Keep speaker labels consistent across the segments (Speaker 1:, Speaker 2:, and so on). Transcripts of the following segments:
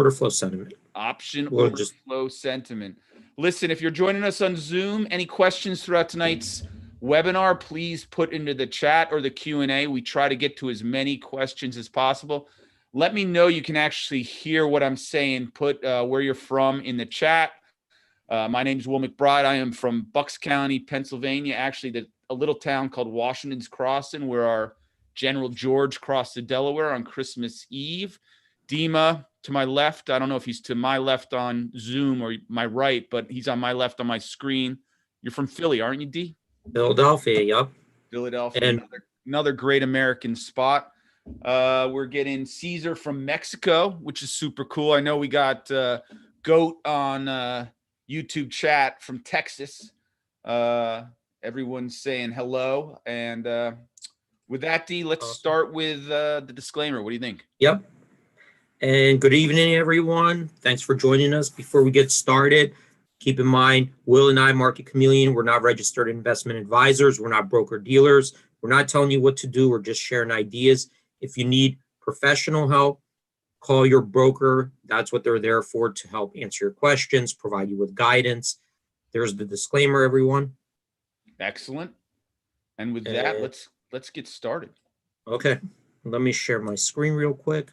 Speaker 1: order flow sentiment.
Speaker 2: Option order flow sentiment. Listen, if you're joining us on Zoom, any questions throughout tonight's webinar, please put into the chat or the Q&A. We try to get to as many questions as possible. Let me know you can actually hear what I'm saying. Put where you're from in the chat. My name is Will McBride. I am from Bucks County, Pennsylvania, actually a little town called Washington's Crossing, where our General George crossed the Delaware on Christmas Eve. Dima, to my left, I don't know if he's to my left on Zoom or my right, but he's on my left on my screen. You're from Philly, aren't you, D?
Speaker 1: Philadelphia, yep.
Speaker 2: Philadelphia, and another great American spot. We're getting Caesar from Mexico, which is super cool. I know we got Goat on YouTube chat from Texas. Everyone's saying hello. And with that, D, let's start with the disclaimer. What do you think?
Speaker 1: Yep. And good evening, everyone. Thanks for joining us. Before we get started, keep in mind, Will and I, Market Chameleon, we're not registered investment advisors. We're not broker dealers. We're not telling you what to do. We're just sharing ideas. If you need professional help, call your broker. That's what they're there for, to help answer your questions, provide you with guidance. There's the disclaimer, everyone.
Speaker 2: Excellent. And with that, let's get started.
Speaker 1: Okay. Let me share my screen real quick.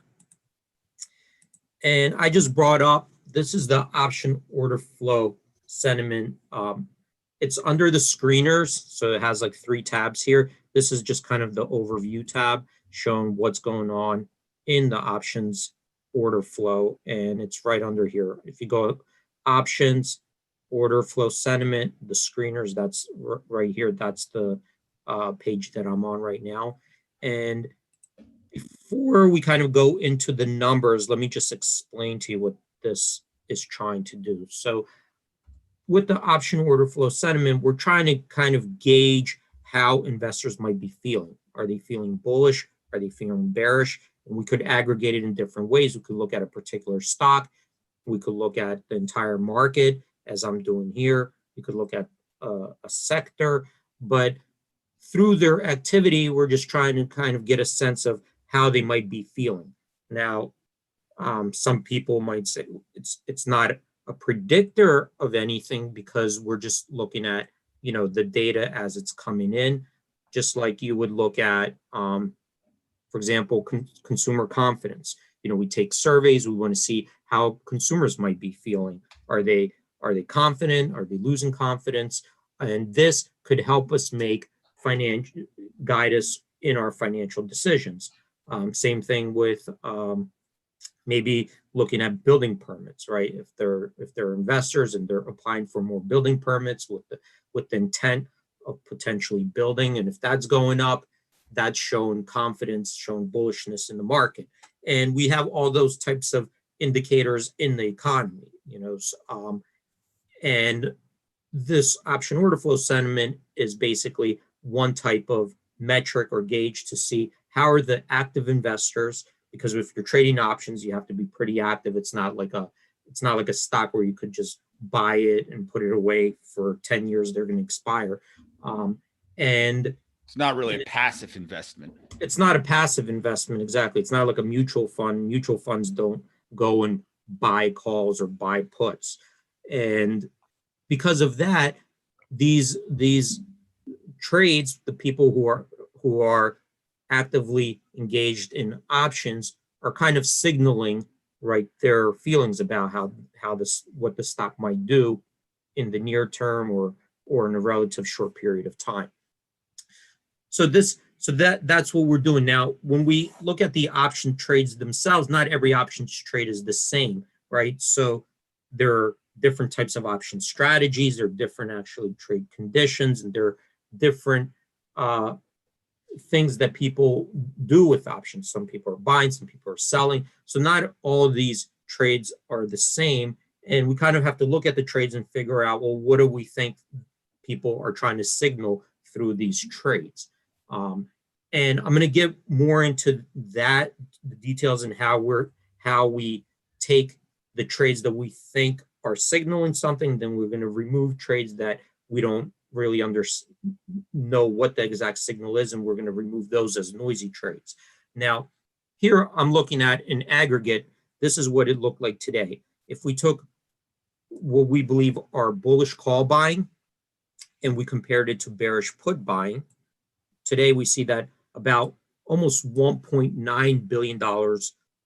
Speaker 1: And I just brought up, this is the option order flow sentiment. It's under the screeners, so it has like 3 tabs here. This is just kind of the overview tab showing what's going on in the options order flow, and it's right under here. If you go options, order flow sentiment, the screeners, that's right here. That's the page that I'm on right now. And before we kind of go into the numbers, let me just explain to you what this is trying to do. So with the option order flow sentiment, we're trying to kind of gauge how investors might be feeling. Are they feeling bullish? Are they feeling bearish? And we could aggregate it in different ways. We could look at a particular stock. We could look at the entire market, as I'm doing here. We could look at a sector. But through their activity, we're just trying to kind of get a sense of how they might be feeling. Now, some people might say it's not a predictor of anything, because we're just looking at, you know, the data as it's coming in, just like you would look at, for example, consumer confidence. You know, we take surveys. We want to see how consumers might be feeling. Are they confident? Are they losing confidence? And this could help us guide us in our financial decisions. Same thing with maybe looking at building permits, right? If they're investors and they're applying for more building permits with the intent of potentially building, and if that's going up, that's showing confidence, showing bullishness in the market. And we have all those types of indicators in the economy, you know. And this option order flow sentiment is basically one type of metric or gauge to see how are the active investors, because if you're trading options, you have to be pretty active. It's not like a stock where you could just buy it and put it away for 10 years. They're going to expire. And
Speaker 2: it's not really a passive investment.
Speaker 1: It's not a passive investment, exactly. It's not like a mutual fund. Mutual funds don't go and buy calls or buy puts. And because of that, these trades, the people who are actively engaged in options are kind of signaling, right, their feelings about what the stock might do in the near term or in a relative short period of time. So that's what we're doing now. When we look at the option trades themselves, not every options trade is the same, right? So there are different types of option strategies. There are different actually trade conditions, and there are different things that people do with options. Some people are buying, some people are selling. So not all of these trades are the same. And we kind of have to look at the trades and figure out, well, what do we think people are trying to signal through these trades? And I'm going to get more into that, the details, and how we take the trades that we think are signaling something. Then we're going to remove trades that we don't really know what the exact signal is, and we're going to remove those as noisy trades. Now, here I'm looking at an aggregate this is what it looked like today. If we took what we believe are bullish call buying and we compared it to bearish put buying, today we see that about almost $1.9 billion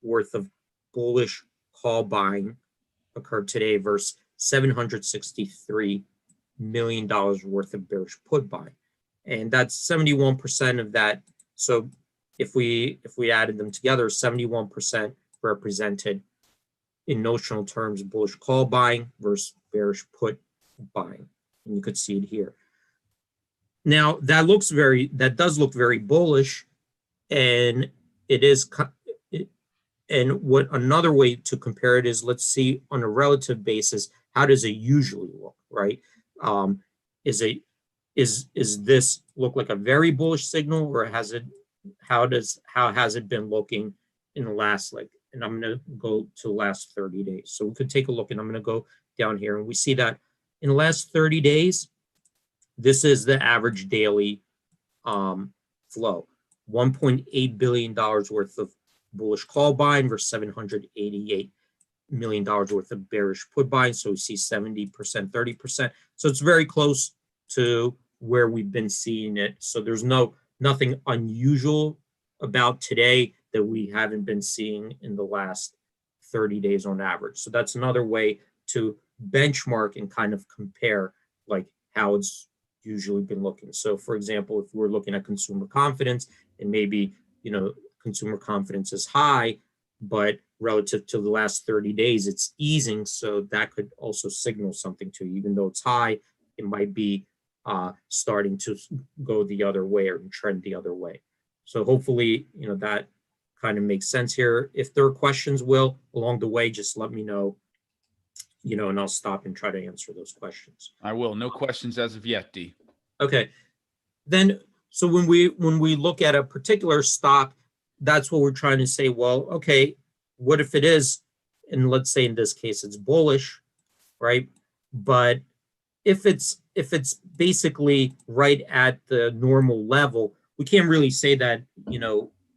Speaker 1: worth of bullish call buying occurred today versus $763 million worth of bearish put buying. And that's 71% of that. So if we added them together, 71% represented in notional terms bullish call buying versus bearish put buying. And you could see it here. Now that does look very bullish, and it is. And what another way to compare it is, let's see on a relative basis, how does it usually look, right? Is this look like a very bullish signal, or how has it been looking in the last, and I'm going to go to the last 30 days. So we could take a look, and I'm going to go down here, and we see that in the last 30 days, this is the average daily flow, $1.8 billion worth of bullish call buying versus $788 million worth of bearish put buying. So we see 70%, 30%. So it's very close to where we've been seeing it. So there's nothing unusual about today that we haven't been seeing in the last 30 days on average. So that's another way to benchmark and kind of compare like how it's usually been looking. So for example, if we're looking at consumer confidence, and maybe, consumer confidence is high, but relative to the last 30 days, it's easing. So that could also signal something to you. Even though it's high, it might be starting to go the other way or trend the other way. So hopefully, that kind of makes sense here. If there are questions, Will, along the way, just let me know, and I'll stop and try to answer those questions.
Speaker 2: I will. No questions as of yet, D.
Speaker 1: Okay. Then, so when we look at a particular stock, that's what we're trying to say. Well, okay, what if it is, and let's say in this case it's bullish, right? But if it's basically right at the normal level, we can't really say that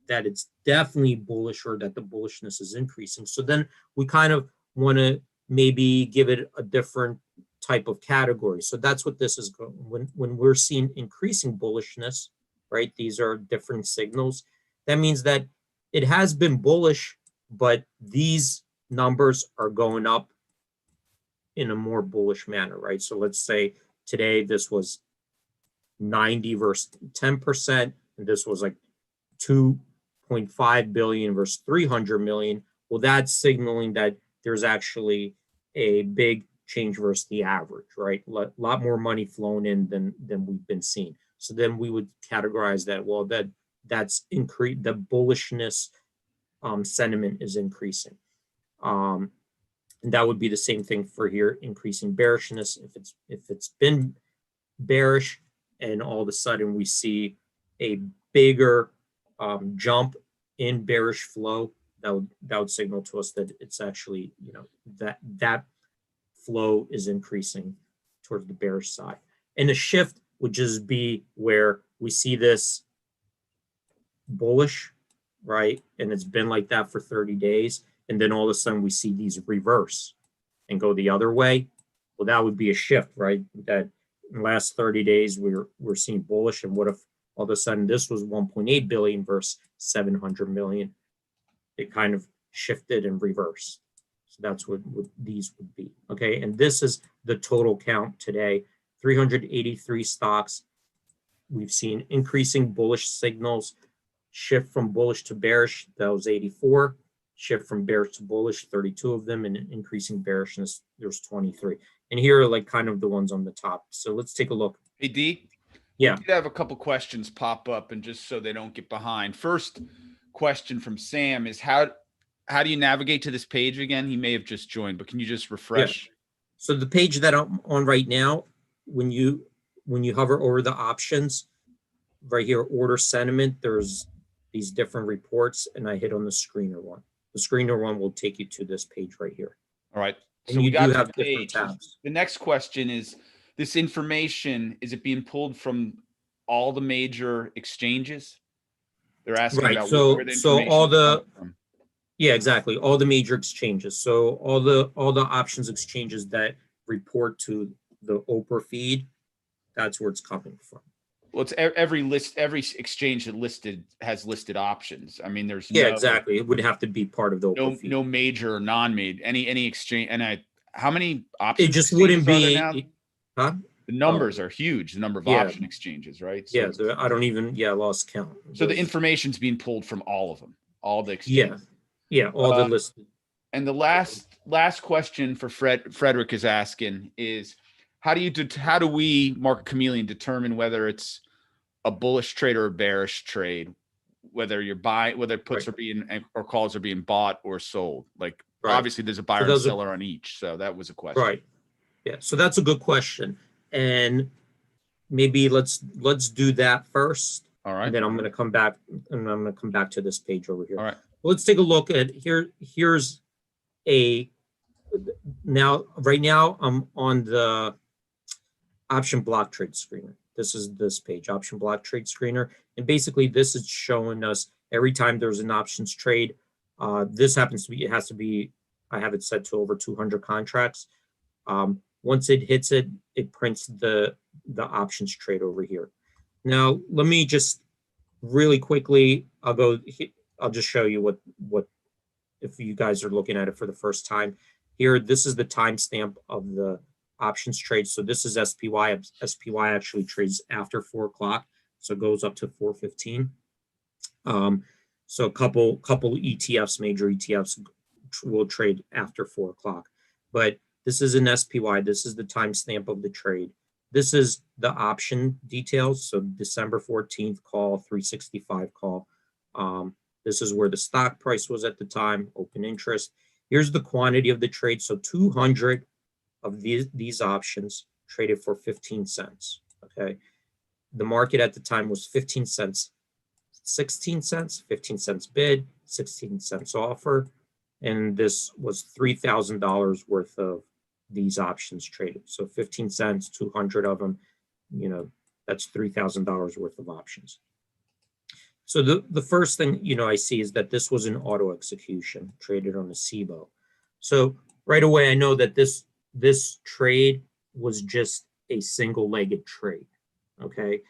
Speaker 1: that it's definitely bullish or that the bullishness is increasing. So then we kind of want to maybe give it a different type of category. So that's what this is going. When we're seeing increasing bullishness, right? These are different signals. That means that it has been bullish, but these numbers are going up in a more bullish manner, right? So let's say today this was 90 versus 10%, and this was like 2.5 billion versus 300 million. Well, that's signaling that there's actually a big change versus the average, right? A lot more money flown in than we've been seeing. So then we would categorize that, well, that's increased, the bullishness sentiment is increasing. And that would be the same thing for here, increasing bearishness. If it's been bearish and all of a sudden we see a bigger jump in bearish flow, that would signal to us that it's actually, that flow is increasing towards the bearish side. And a shift would just be where we see this bullish, right? And it's been like that for 30 days. And then all of a sudden we see these reverse and go the other way. Well, that would be a shift, right? That in the last 30 days, we're seeing bullish. And what if all of a sudden this was 1.8 billion versus 700 million? It kind of shifted and reversed. So that's what these would be. Okay. And this is the total count today, 383 stocks. We've seen increasing bullish signals, shift from bullish to bearish, that was 84. Shift from bearish to bullish, 32 of them, and increasing bearishness, there's 23. And here are like kind of the ones on the top. So let's take a look.
Speaker 2: Hey, D.
Speaker 1: Yeah.
Speaker 2: We did have a couple questions pop up, and just so they don't get behind. First question from Sam is how do you navigate to this page again? He may have just joined, but can you just refresh?
Speaker 1: Yeah. So the page that I'm on right now, when you hover over the options, right here, order sentiment, there's these different reports, and I hit on the screener one. The screener one will take you to this page right here.
Speaker 2: All right.
Speaker 1: So you do have different tabs.
Speaker 2: The next question is, this information, is it being pulled from all the major exchanges? They're asking
Speaker 1: right.
Speaker 2: about
Speaker 1: so
Speaker 2: where the
Speaker 1: so
Speaker 2: information
Speaker 1: all
Speaker 2: is
Speaker 1: the
Speaker 2: coming from.
Speaker 1: Yeah, exactly. All the major exchanges. So all the options exchanges that report to the Oprah feed, that's where it's coming from.
Speaker 2: Well, it's every exchange that has listed options. I mean, there's
Speaker 1: Yeah, exactly. It would have to be part of the Oprah feed.
Speaker 2: no major or non-major, any exchange. And how many
Speaker 1: It
Speaker 2: options
Speaker 1: just wouldn't
Speaker 2: exchanges are there now?
Speaker 1: be, huh?
Speaker 2: The
Speaker 1: Oh,
Speaker 2: numbers are huge, the number of
Speaker 1: yeah,
Speaker 2: option exchanges, right? So
Speaker 1: yeah. I don't even, yeah, I lost count.
Speaker 2: so the information's being pulled from all of them, all the
Speaker 1: Yeah,
Speaker 2: exchanges.
Speaker 1: yeah, all the listed.
Speaker 2: And the last question for Frederick is asking is, how do we, Market Chameleon, determine whether it's a bullish trade or a bearish trade, whether puts
Speaker 1: Right,
Speaker 2: are being or calls are being bought or sold? Like,
Speaker 1: right.
Speaker 2: obviously there's a
Speaker 1: So
Speaker 2: buyer and
Speaker 1: those are
Speaker 2: seller on each. So that was a question.
Speaker 1: right. Yeah, so that's a good question, and maybe let's do that first,
Speaker 2: All
Speaker 1: and
Speaker 2: right.
Speaker 1: then I'm going to come back, and I'm going to come back to this page over here.
Speaker 2: All right.
Speaker 1: Let's take a look at here's a right now I'm on the option block trade screener. This is this page, option block trade screener, and basically this is showing us every time there's an options trade. This happens to be, it has to be, I have it set to over 200 contracts. Once it hits it, it prints the options trade over here. Now, let me just really quickly, I'll just show you what if you guys are looking at it for the first time. Here, this is the timestamp of the options trade. So this is SPY. SPY actually trades after 4 o'clock, so it goes up to 4:15. So a couple ETFs, major ETFs, will trade after 4 o'clock. But this is an SPY. This is the timestamp of the trade. This is the option details. So December 14th call, 365 call. This is where the stock price was at the time, open interest. Here's the quantity of the trade. So 200 of these options traded for 15 cents. Okay. The market at the time was 15 cents, 16 cents, 15 cents bid, 16 cents offer. And this was $3,000 worth of these options traded. So 15 cents, 200 of them, that's $3,000 worth of options. So the first thing, I see is that this was an auto execution traded on a SIBO. So right away, I know that this trade was just a single-legged trade, okay?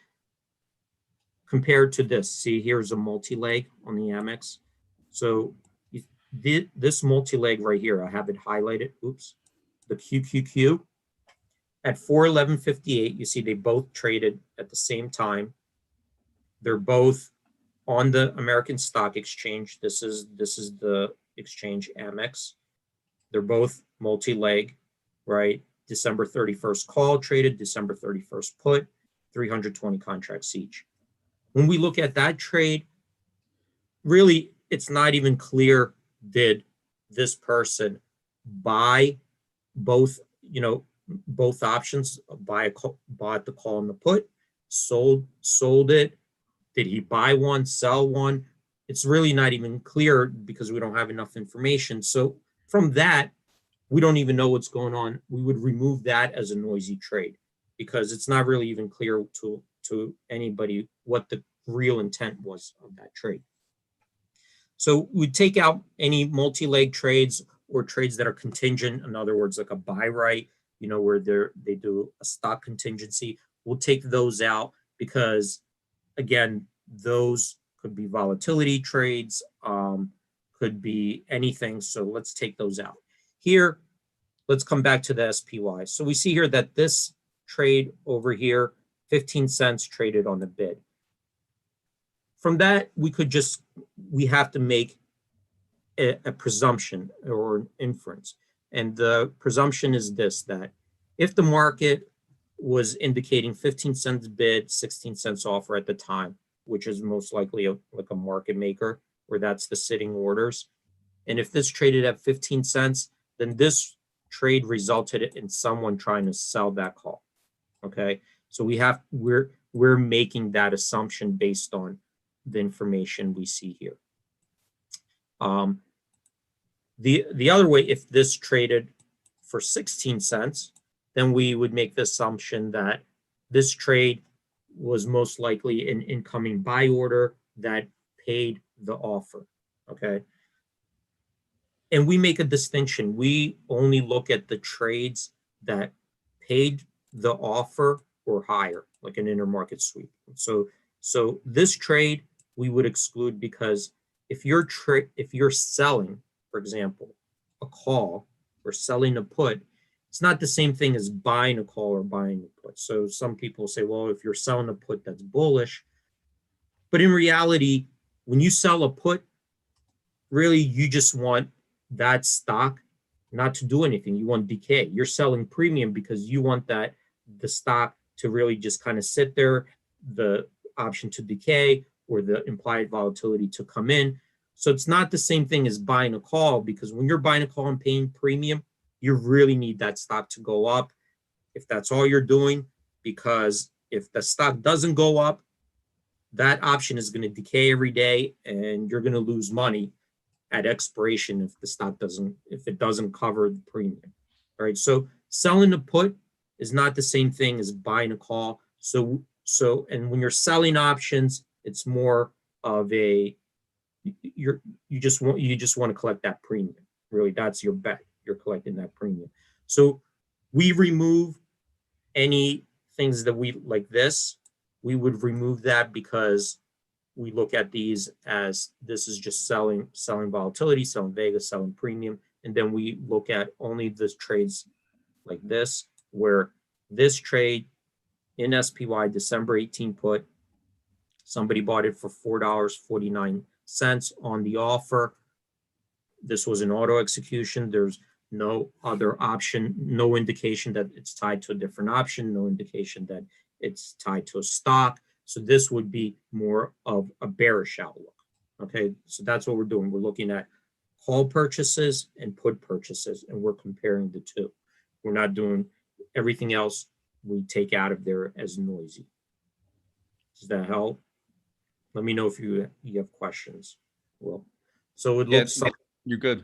Speaker 1: Compared to this, see, here's a multi-leg on the Amex. So this multi-leg right here, I have it highlighted, oops, the QQQ. At 4:11:58, you see they both traded at the same time. They're both on the American Stock Exchange. This is the exchange Amex. They're both multi-leg, right? December 31st call traded, December 31st put, 320 contracts each. When we look at that trade, really, it's not even clear, did this person buy both, both options, bought the call and the put, sold it. Did he buy one, sell one? It's really not even clear because we don't have enough information. So from that, we don't even know what's going on. We would remove that as a noisy trade because it's not really even clear to anybody what the real intent was of that trade. So we take out any multi-leg trades or trades that are contingent. In other words, like a buy right, where they do a stock contingency. We'll take those out because, again, those could be volatility trades, could be anything. So let's take those out. Here, let's come back to the SPY. So we see here that this trade over here, 15 cents traded on the bid. From that, we have to make a presumption or an inference. And the presumption is this, that if the market was indicating 15 cents bid, 16 cents offer at the time, which is most likely like a market maker, where that's the sitting orders. And if this traded at 15 cents, then this trade resulted in someone trying to sell that call. Okay. So we're making that assumption based on the information we see here. The other way, if this traded for 16 cents, then we would make the assumption that this trade was most likely an incoming buy order that paid the offer. Okay. And we make a distinction. We only look at the trades that paid the offer or higher, like an intermarket sweep. So this trade we would exclude, because if you're selling, for example, a call or selling a put, it's not the same thing as buying a call or buying a put. So some people say, well, if you're selling a put, that's bullish. But in reality, when you sell a put, really you just want that stock not to do anything. You want decay. You're selling premium because you want the stock to really just kind of sit there, the option to decay or the implied volatility to come in. So it's not the same thing as buying a call, because when you're buying a call and paying premium, you really need that stock to go up if that's all you're doing, because if the stock doesn't go up, that option is going to decay every day and you're going to lose money at expiration if it doesn't cover the premium. All right. So selling a put is not the same thing as buying a call. And when you're selling options, it's more of you just want to collect that premium. Really, that's your bet. You're collecting that premium. So we remove any things that we like this. We would remove that because we look at these as this is just selling volatility, selling Vega, selling premium. And then we look at only the trades like this, where this trade in SPY December 18 put, somebody bought it for $4.49 on the offer. This was an auto execution. There's no other option, no indication that it's tied to a different option, no indication that it's tied to a stock. So this would be more of a bearish outlook. Okay, so that's what we're doing. We're looking at call purchases and put purchases, and we're comparing the two. We're not doing everything else. We take out of there as noisy. Does that help? Let me know if you have questions. Well, so it looks.
Speaker 2: Yeah, you're good.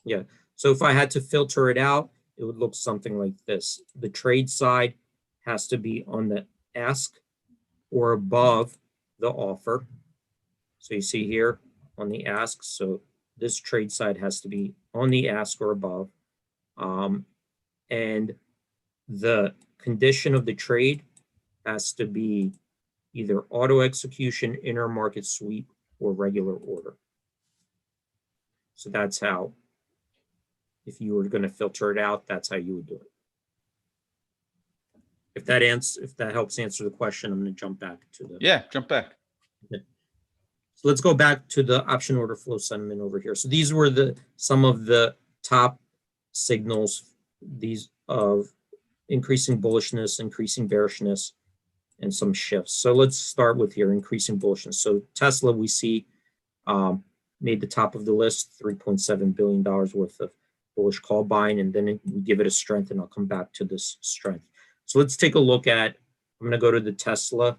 Speaker 1: Yeah. So if I had to filter it out, it would look something like this. The trade side has to be on the ask or above the offer. So you see here on the ask. So this trade side has to be on the ask or above. And the condition of the trade has to be either auto execution, intermarket sweep, or regular order. So that's how, if you were going to filter it out, that's how you would do it. If that helps answer the question, I'm going to jump back to the.
Speaker 2: Yeah, jump back.
Speaker 1: Okay. So let's go back to the option order flow sentiment over here. So these were some of the top signals, these of increasing bullishness, increasing bearishness, and some shifts. So let's start with here, increasing bullishness. So Tesla, we see, made the top of the list, $3.7 billion worth of bullish call buying, and then we give it a strength, and I'll come back to this strength. So let's take a look at, I'm going to go to the Tesla.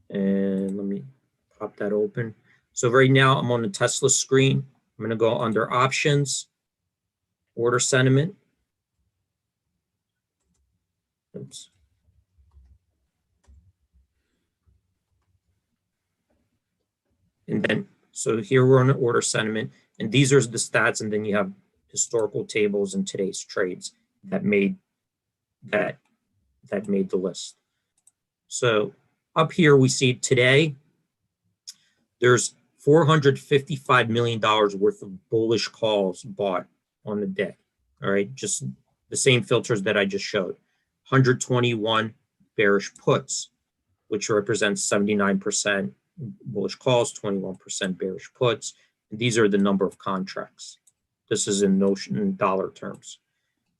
Speaker 1: And let me pop that open. So right now I'm on the Tesla screen. I'm going to go under options, order sentiment. Oops. And then, so here we're on the order sentiment, and these are the stats, and then you have historical tables and today's trades that made the list. So up here we see today there's $455 million worth of bullish calls bought on the day. All right, just the same filters that I just showed. 121 bearish puts, which represents 79% bullish calls, 21% bearish puts. And these are the number of contracts. This is in dollar terms.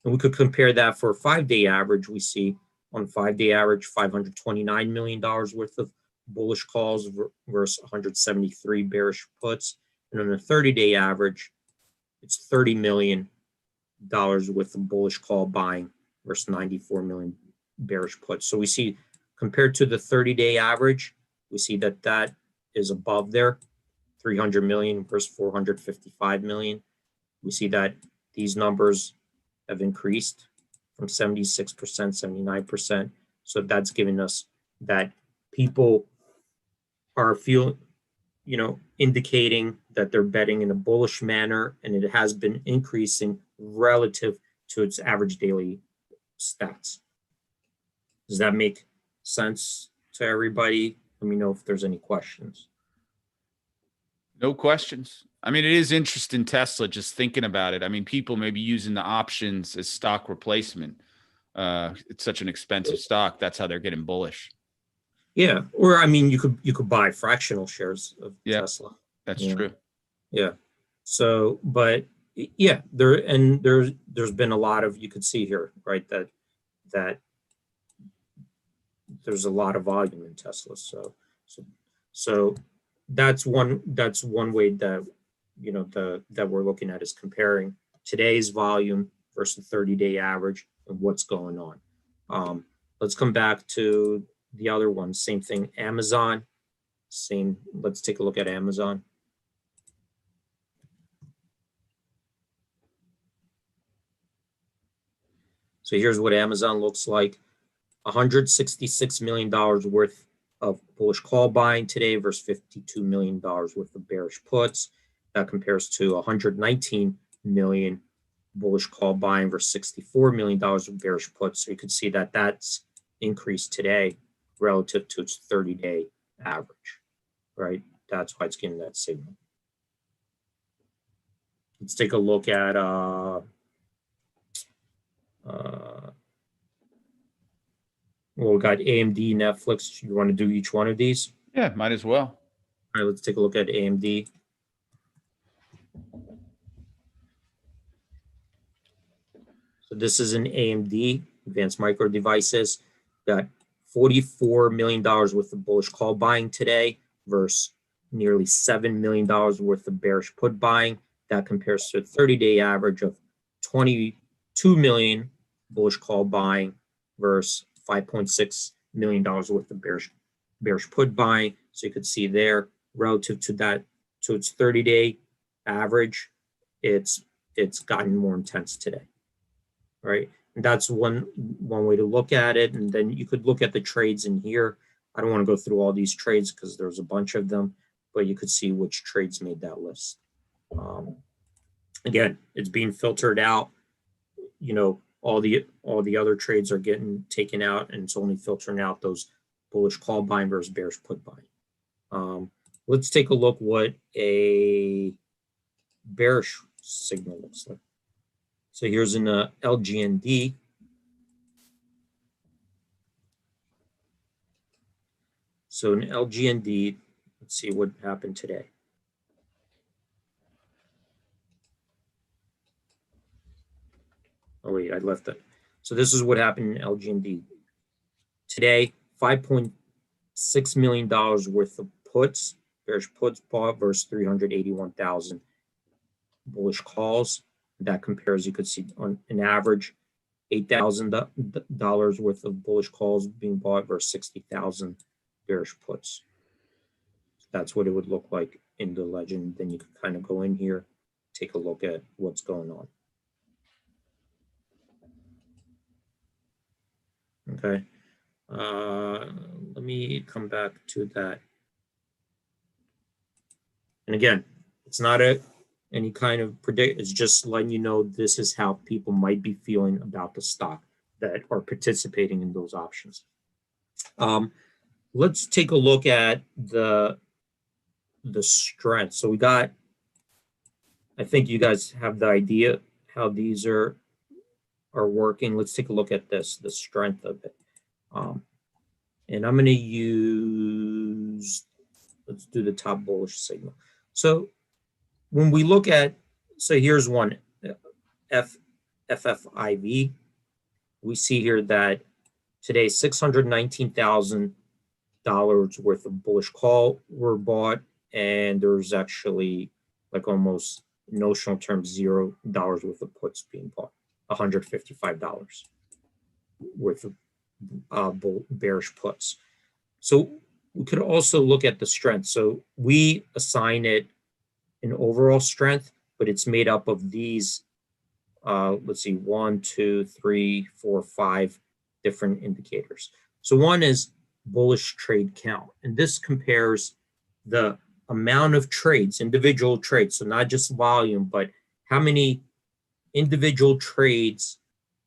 Speaker 1: And we could compare that for a 5-day average. We see on 5-day average, $529 million worth of bullish calls versus 173 bearish puts. And on a 30-day average, it's $30 million worth of bullish call buying versus 94 million bearish puts. So we see, compared to the 30-day average, we see that is above there, 300 million versus 455 million. We see that these numbers have increased from 76%, 79%. So that's giving us that people are feeling, indicating that they're betting in a bullish manner, and it has been increasing relative to its average daily stats. Does that make sense to everybody? Let me know if there's any questions.
Speaker 2: No questions. I mean, it is interesting, Tesla, just thinking about it. I mean, people may be using the options as stock replacement. It's such an expensive stock. That's how they're getting bullish.
Speaker 1: Yeah, or I mean, you could buy fractional shares of Tesla.
Speaker 2: That's true.
Speaker 1: Yeah. So, but yeah, there's been a lot of, you could see here, right, that there's a lot of volume in Tesla. So that's one way that that we're looking at, is comparing today's volume versus the 30-day average and what's going on. Let's come back to the other one. Same thing, Amazon. Let's take a look at Amazon. So here's what Amazon looks like. $166 million worth of bullish call buying today versus $52 million worth of bearish puts. That compares to $119 million bullish call buying versus $64 million of bearish puts. So you could see that that's increased today relative to its 30-day average, right? That's why it's getting that signal. Let's take a look at well, we got AMD, Netflix. You want to do each one of these?
Speaker 2: Yeah, might as well.
Speaker 1: All right, let's take a look at AMD. So this is an AMD, Advanced Micro Devices. Got $44 million worth of bullish call buying today versus nearly $7 million worth of bearish put buying. That compares to a 30-day average of $22 million bullish call buying versus $5.6 million worth of bearish put buying. So you could see there, relative to that, to its 30-day average, it's gotten more intense today, right? And that's one way to look at it. And then you could look at the trades in here. I don't want to go through all these trades because there's a bunch of them, but you could see which trades made that list. Again, it's being filtered out. All the other trades are getting taken out, and it's only filtering out those bullish call buying versus bearish put buying. Let's take a look what a bearish signal looks like. So here's an LGND. So an LGND, let's see what happened today. Oh wait, I left that. So this is what happened in LGND. Today, $5.6 million worth of puts, bearish puts bought versus 381,000 bullish calls. That compares, you could see on an average, $8,000 worth of bullish calls being bought versus 60,000 bearish puts. So that's what it would look like in the legend. Then you could kind of go in here, take a look at what's going on. Okay. Let me come back to that. And again, it's not any kind of predict. It's just letting you know this is how people might be feeling about the stock that are participating in those options. Let's take a look at the strength. So we got, I think you guys have the idea how these are working. Let's take a look at this, the strength of it. And I'm going to use, let's do the top bullish signal. So when we look at, so here's one, FFIV, we see here that today $619,000 worth of bullish call were bought, and there's actually like almost notional terms $0 worth of puts being bought, $155 worth of bearish puts. So we could also look at the strength. So we assign it an overall strength, but it's made up of these, let's see, 1, 2, 3, 4, 5 different indicators. So one is bullish trade count, and this compares the amount of trades, individual trades, so not just volume, but how many individual trades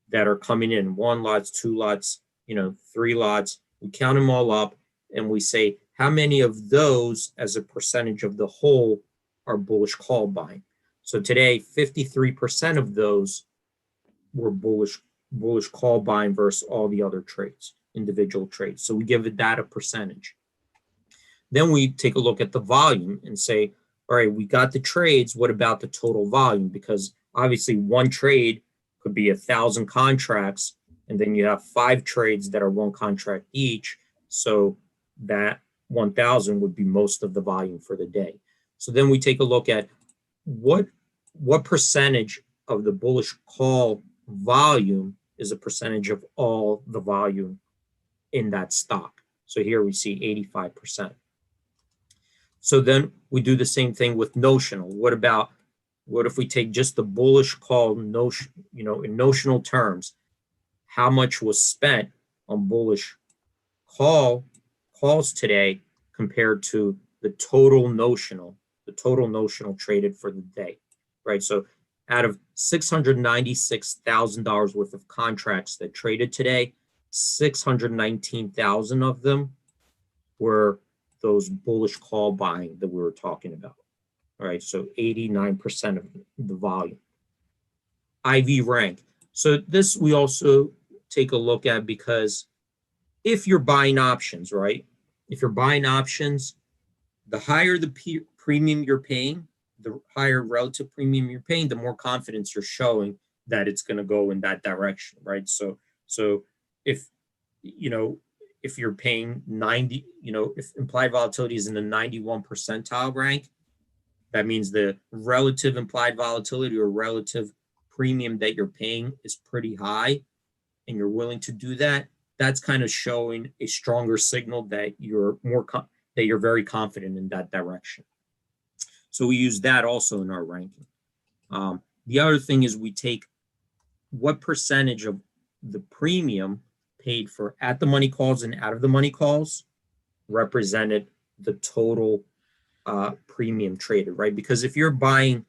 Speaker 1: that are coming in, 1 lots, 2 lots, 3 lots. We count them all up and we say how many of those as a percentage of the whole are bullish call buying. So today, 53% of those were bullish call buying versus all the other trades, individual trades. So we give it that a percentage. Then we take a look at the volume and say, all right, we got the trades. What about the total volume? Because obviously one trade could be 1,000 contracts, and then you have 5 trades that are 1 contract each. So that 1,000 would be most of the volume for the day. So then we take a look at what percentage of the bullish call volume is a percentage of all the volume in that stock. So here we see 85%. So then we do the same thing with notional. What if we take just the bullish call notion, in notional terms, how much was spent on bullish calls today compared to the total notional traded for the day, right? So out of $696,000 worth of contracts that traded today, 619,000 of them were those bullish call buying that we were talking about. All right, so 89% of the volume. IV rank. So this we also take a look at because if you're buying options, right? If you're buying options, the higher the premium you're paying, the higher relative premium you're paying, the more confidence you're showing that it's going to go in that direction, right? So if you're paying 90, if implied volatility is in the 91 percentile rank, that means the relative implied volatility or relative premium that you're paying is pretty high, and you're willing to do that. That's kind of showing a stronger signal that you're very confident in that direction. So we use that also in our ranking. The other thing is we take what percentage of the premium paid for at the money calls and out of the money calls represented the total premium traded, right? Because if you're buying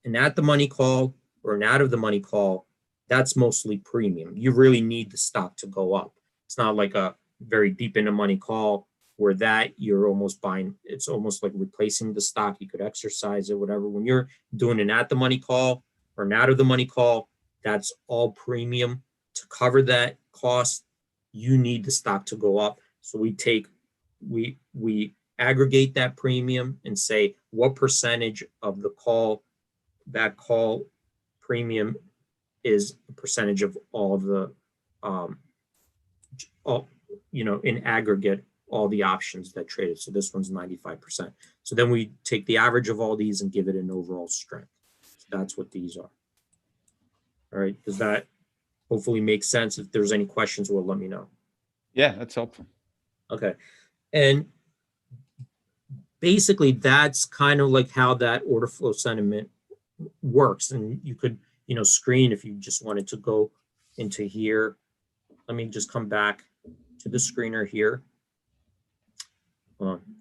Speaker 1: an at the money call or an out of the money call, that's mostly premium. You really need the stock to go up. It's not like a very deep in the money call where that you're almost buying, it's almost like replacing the stock. You could exercise it, whatever. When you're doing an at the money call or an out of the money call, that's all premium. To cover that cost, you need the stock to go up. So we aggregate that premium and say what percentage of the call premium is a percentage of all of the in aggregate all the options that traded. So this one's 95%. So then we take the average of all these and give it an overall strength. So that's what these are. All right, does that hopefully make sense? If there's any questions, well, let me know.
Speaker 2: Yeah, that's helpful.
Speaker 1: Okay, and basically that's kind of like how that order flow sentiment works. And you could screen if you just wanted to go into here. Let me just come back to the screener here.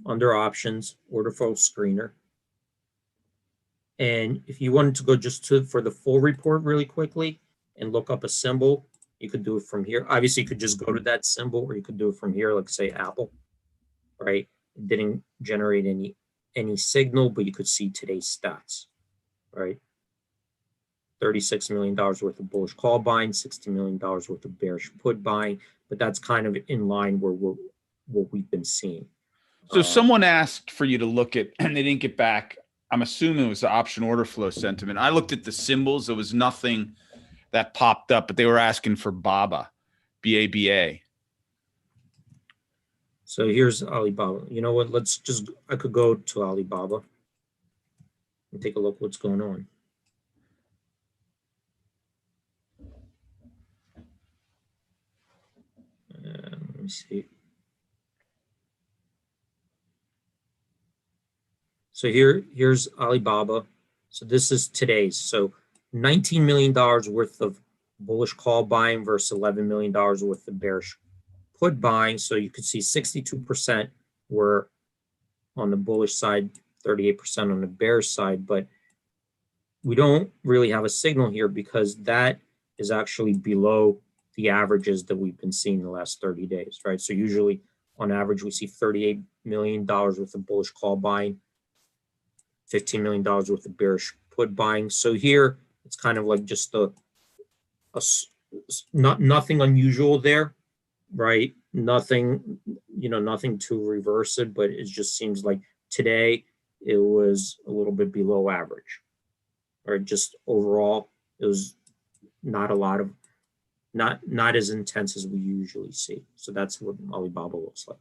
Speaker 1: Under options, order flow screener. And if you wanted to go just for the full report really quickly and look up a symbol, you could do it from here. Obviously, you could just go to that symbol, or you could do it from here, like say Apple, right? It didn't generate any signal, but you could see today's stats, right? $36 million worth of bullish call buying, $60 million worth of bearish put buying, but that's kind of in line where what we've been seeing.
Speaker 2: So someone asked for you to look at, and they didn't get back. I'm assuming it was the option order flow sentiment. I looked at the symbols. There was nothing that popped up, but they were asking for BABA, B-A-B-A.
Speaker 1: So here's Alibaba. You know what? I could go to Alibaba and take a look what's going on. Let me see. So here's Alibaba. So this is today's. So $19 million worth of bullish call buying versus $11 million worth of bearish put buying. So you could see 62% were on the bullish side, 38% on the bearish side, but we don't really have a signal here because that is actually below the averages that we've been seeing the last 30 days, right? So usually on average, we see $38 million worth of bullish call buying, $15 million worth of bearish put buying. So here it's kind of like just nothing unusual there, right? Nothing, nothing to reverse it, but it just seems like today it was a little bit below average, or just overall it was not a lot of not as intense as we usually see. So that's what Alibaba looks like.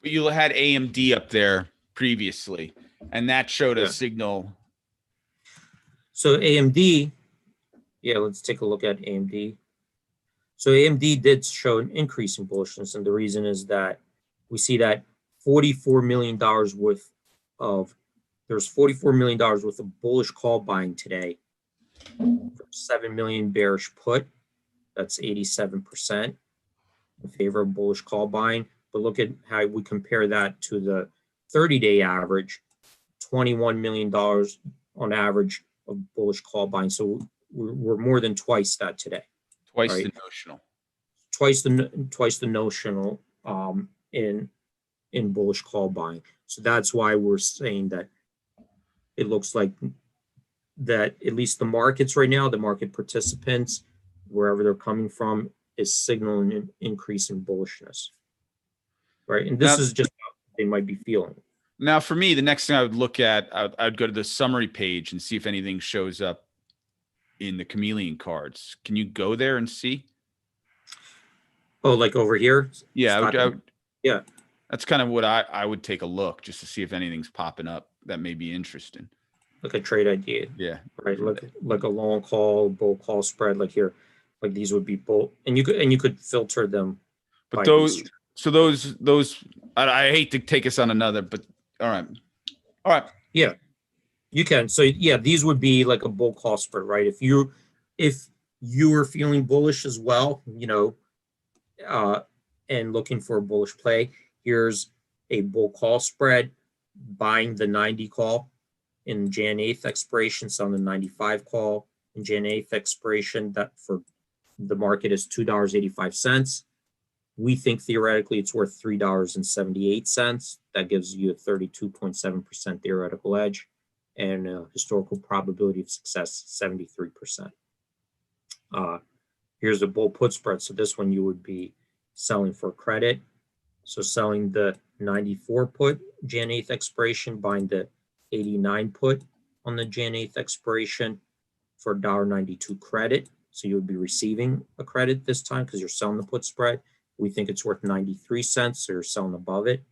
Speaker 2: But you had AMD up there previously, and that showed a signal.
Speaker 1: So AMD, let's take a look at AMD. So AMD did show an increase in bullishness, and the reason is that we see that $44 million worth of there's $44 million worth of bullish call buying today, 7 million bearish put. That's 87% in favor of bullish call buying. But look at how we compare that to the 30-day average, $21 million on average of bullish call buying. So we're more than twice that today.
Speaker 2: Twice the notional.
Speaker 1: Twice the notional in bullish call buying. So that's why we're saying that it looks like that at least the markets right now, the market participants, wherever they're coming from, is signaling an increase in bullishness, right? And this is just how they might be feeling.
Speaker 2: Now, for me, the next thing I would look at, I'd go to the summary page and see if anything shows up in the Chameleon cards. Can you go there and see?
Speaker 1: Oh, like over here?
Speaker 2: Yeah,
Speaker 1: yeah.
Speaker 2: That's kind of what I would take a look just to see if anything's popping up that may be interesting.
Speaker 1: Like a trade idea.
Speaker 2: Yeah.
Speaker 1: Right. Like a long call, bull call spread, like here, like these would be bull, and you could filter them.
Speaker 2: But those I hate to take us on another, but all right.
Speaker 1: Yeah, you can. So yeah, these would be like a bull call spread, right? If you were feeling bullish as well, and looking for a bullish play, here's a bull call spread, buying the 90 call in Jan 8th expiration, selling the 95 call in Jan 8th expiration. That for the market is $2.85. We think theoretically it's worth $3.78. That gives you a 32.7% theoretical edge and a historical probability of success 73%. Here's a bull put spread. So this one you would be selling for credit. So selling the 94 put Jan 8th expiration, buying the 89 put on the Jan 8th expiration for $1.92 credit. So you would be receiving a credit this time because you're selling the put spread. We think it's worth 93 cents, so you're selling above it.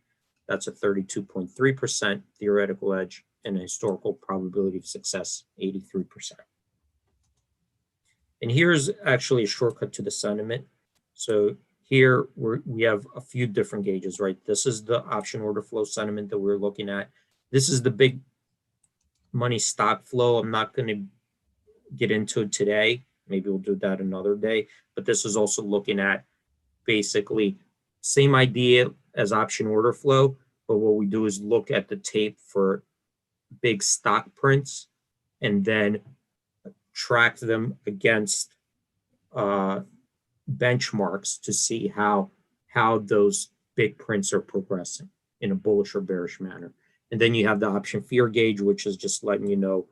Speaker 1: That's a 32.3% theoretical edge and a historical probability of success, 83%. And here's actually a shortcut to the sentiment. So here we have a few different gauges, right? This is the option order flow sentiment that we're looking at. This is the big money stock flow. I'm not going to get into it today. Maybe we'll do that another day. But this is also looking at basically same idea as option order flow. But what we do is look at the tape for big stock prints and then track them against benchmarks to see how those big prints are progressing in a bullish or bearish manner. And then you have the option fear gauge, which is just letting you know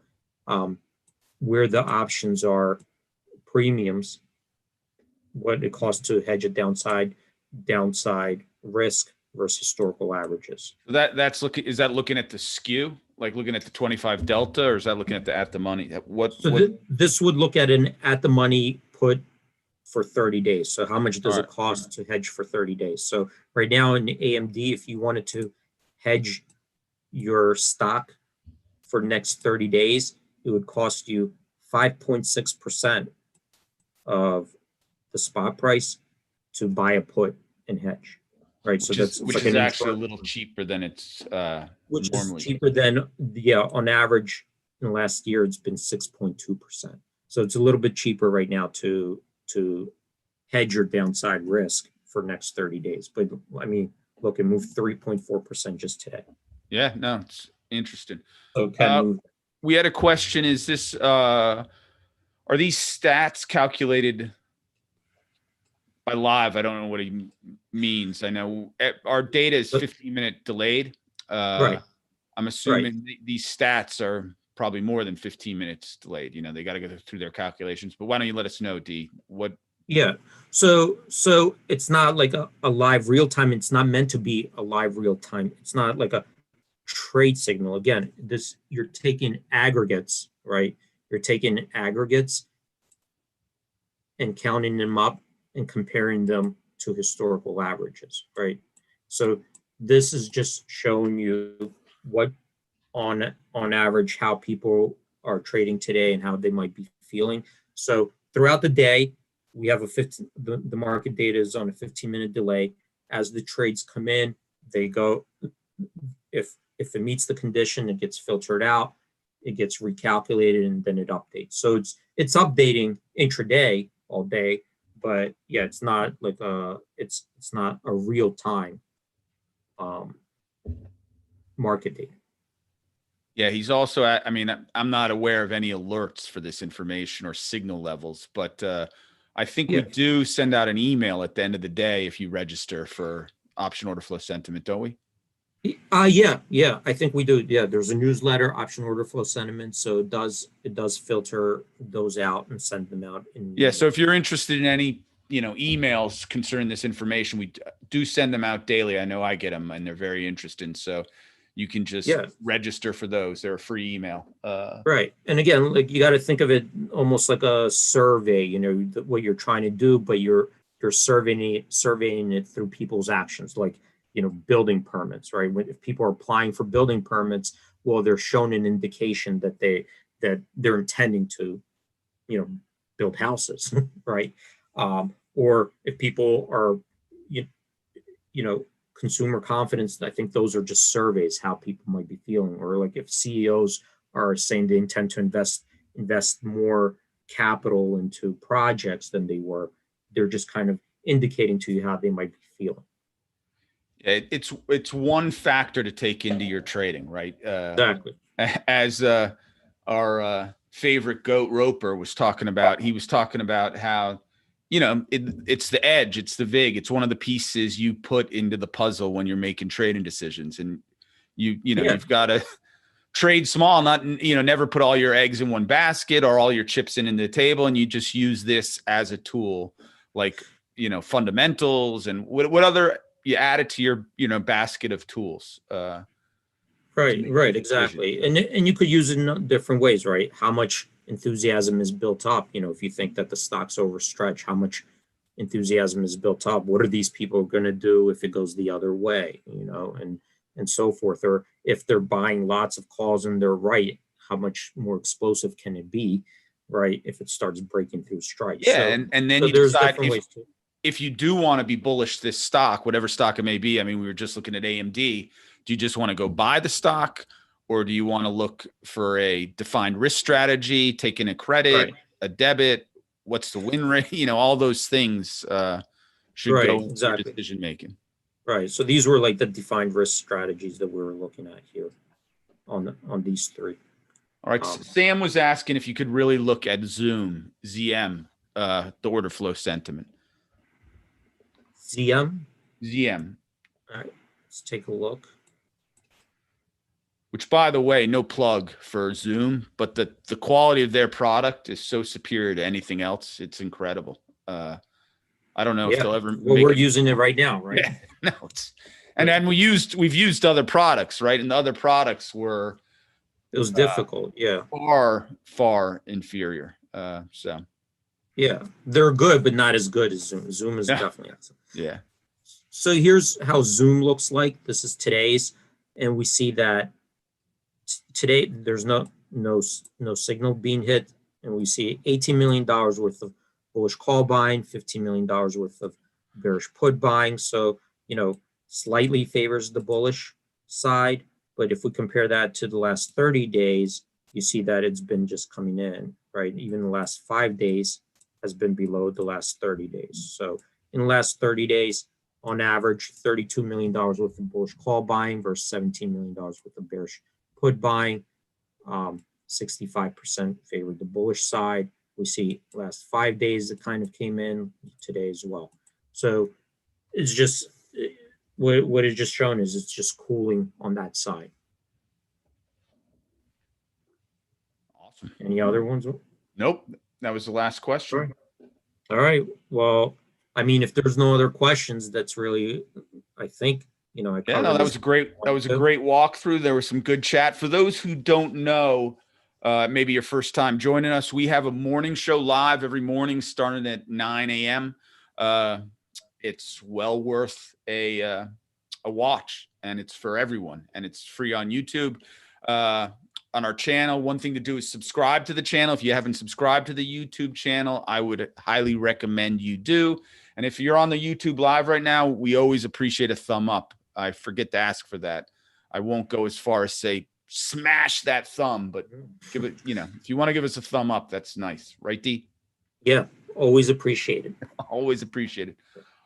Speaker 1: where the options are premiums, what it costs to hedge a downside risk versus historical averages.
Speaker 2: So is that looking at the skew, like looking at the 25 delta, or is that looking at the money?
Speaker 1: This would look at an at the money put for 30 days. So how much does it cost to hedge for 30 days? So right now in AMD, if you wanted to hedge your stock for next 30 days, it would cost you 5.6% of the spot price to buy a put and hedge, right?
Speaker 2: Which is actually a little cheaper than it's
Speaker 1: which
Speaker 2: normally.
Speaker 1: Is cheaper than on average in the last year it's been 6.2%. So it's a little bit cheaper right now to hedge your downside risk for next 30 days. But I mean, look, it moved 3.4% just today.
Speaker 2: Yeah, no, it's interesting.
Speaker 1: So it can move.
Speaker 2: We had a question. Is this, are these stats calculated by live? I don't know what he means. I know our data is 15-minute delayed.
Speaker 1: Right.
Speaker 2: I'm assuming these stats are probably more than 15 minutes delayed. You know, they got to go through their calculations. But why don't you let us know, D? What?
Speaker 1: Yeah. So it's not like a live real time. It's not meant to be a live real time. It's not like a trade signal. Again, this you're taking aggregates, right? You're taking aggregates and counting them up and comparing them to historical averages, right? So this is just showing you what on average how people are trading today and how they might be feeling. So throughout the day, we have the market data is on a 15-minute delay. As the trades come in, they go, if it meets the condition, it gets filtered out, it gets recalculated, and then it updates. So it's updating intraday all day, but yeah, it's not like it's not a real time market data.
Speaker 2: Yeah, he's also, I mean, I'm not aware of any alerts for this information or signal levels, but I think we do send out an email at the end of the day if you register for option order flow sentiment, don't we?
Speaker 1: Yeah, I think we do. Yeah, there's a newsletter, option order flow sentiment, so it does filter those out and send them out.
Speaker 2: Yeah, so if you're interested in any, emails concerning this information, we do send them out daily. I know I get them and they're very interesting. So you can just register for those. They're a free email.
Speaker 1: Right. And again, like you got to think of it almost like a survey, what you're trying to do, but you're surveying it through people's actions, like, building permits, right? If people are applying for building permits, well, they're shown an indication that they're intending to, build houses, right? Or if people are, consumer confidence, I think those are just surveys, how people might be feeling. Or like if CEOs are saying they intend to invest more capital into projects than they were, they're just kind of indicating to you how they might be feeling.
Speaker 2: It's one factor to take into your trading, right?
Speaker 1: Exactly.
Speaker 2: As our favorite goat Roper was talking about, he was talking about how, it's the edge, it's the VIG, it's one of the pieces you put into the puzzle when you're making trading decisions, and you've got to trade small, not never put all your eggs in one basket or all your chips in the table, and you just use this as a tool, like fundamentals and what other you add it to your basket of tools.
Speaker 1: Right, exactly. And you could use it in different ways, right? How much enthusiasm is built up, if you think that the stock's overstretched, how much enthusiasm is built up, what are these people going to do if it goes the other way, and so forth. Or if they're buying lots of calls and they're right, how much more explosive can it be, right, if it starts breaking through strikes?
Speaker 2: Yeah, and then you
Speaker 1: there's
Speaker 2: decide
Speaker 1: different ways to.
Speaker 2: If you do want to be bullish this stock, whatever stock it may be. I mean, we were just looking at AMD. Do you just want to go buy the stock, or do you want to look for a defined risk strategy, taking a credit, a debit? What's the win rate? All those things should go into your decision making.
Speaker 1: Right. So these were like the defined risk strategies that we were looking at here on these three.
Speaker 2: All right. Sam was asking if you could really look at Zoom, ZM, the order flow sentiment.
Speaker 1: ZM.
Speaker 2: All
Speaker 1: right. Let's take a look.
Speaker 2: Which, by the way, no plug for Zoom, but the quality of their product is so superior to anything else. It's incredible. I don't know if they'll ever.
Speaker 1: Well, we're using it right now, right?
Speaker 2: Yeah, no, and then we've used other products, right? And the other products were.
Speaker 1: It was difficult. Yeah.
Speaker 2: Far inferior. So.
Speaker 1: Yeah, they're good, but not as good as Zoom. Zoom is definitely awesome.
Speaker 2: Yeah.
Speaker 1: So here's how Zoom looks like. This is today's, and we see that today there's no signal being hit, and we see $18 million worth of bullish call buying, $15 million worth of bearish put buying. So slightly favors the bullish side, but if we compare that to the last 30 days, you see that it's been just coming in, right? Even the last 5 days has been below the last 30 days. So in the last 30 days, on average, $32 million worth of bullish call buying versus $17 million worth of bearish put buying. 65% favored the bullish side. We see last 5 days it kind of came in today as well. So it's just what it's just shown is it's just cooling on that side.
Speaker 2: Awesome.
Speaker 1: Any other ones?
Speaker 2: Nope. That was the last question.
Speaker 1: All right. Well, I mean, if there's no other questions, that's really, I think, I
Speaker 2: yeah, no, that was a great walkthrough. There was some good chat. For those who don't know, maybe your first time joining us, we have a morning show live every morning starting at 9 a.m. It's well worth a watch, and it's for everyone, and it's free on YouTube. On our channel, one thing to do is subscribe to the channel. If you haven't subscribed to the YouTube channel, I would highly recommend you do. And if you're on the YouTube live right now, we always appreciate a thumb up. I forget to ask for that. I won't go as far as say smash that thumb, but give it, if you want to give us a thumb up, that's nice. Right, D?
Speaker 1: Yeah, always appreciated.
Speaker 2: Always appreciated.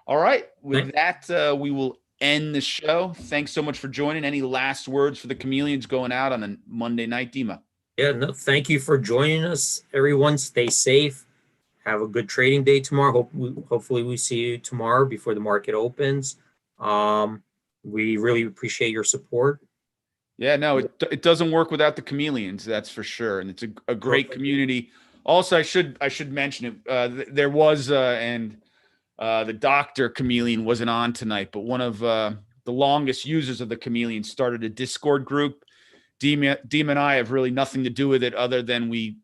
Speaker 2: All right. With that, we will end the show. Thanks so much for joining. Any last words for the Chameleons going out on a Monday night, Dima?
Speaker 1: Yeah, no, thank you for joining us, everyone. Stay safe. Have a good trading day tomorrow. Hopefully we see you tomorrow before the market opens. We really appreciate your support.
Speaker 2: Yeah, no, it doesn't work without the Chameleons, that's for sure. And it's a great community. Also, I should mention it. There was the Dr. Chameleon wasn't on tonight, but one of the longest users of the Chameleon started a Discord group. Deem and I have really nothing to do with it other than we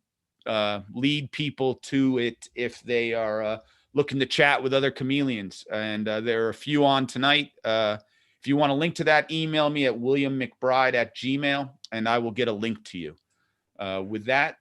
Speaker 2: lead people to it if they are looking to chat with other Chameleons. And there are a few on tonight. If you want a link to that, email me at williammcbride@gmail.com, and I will get a link to you. With that,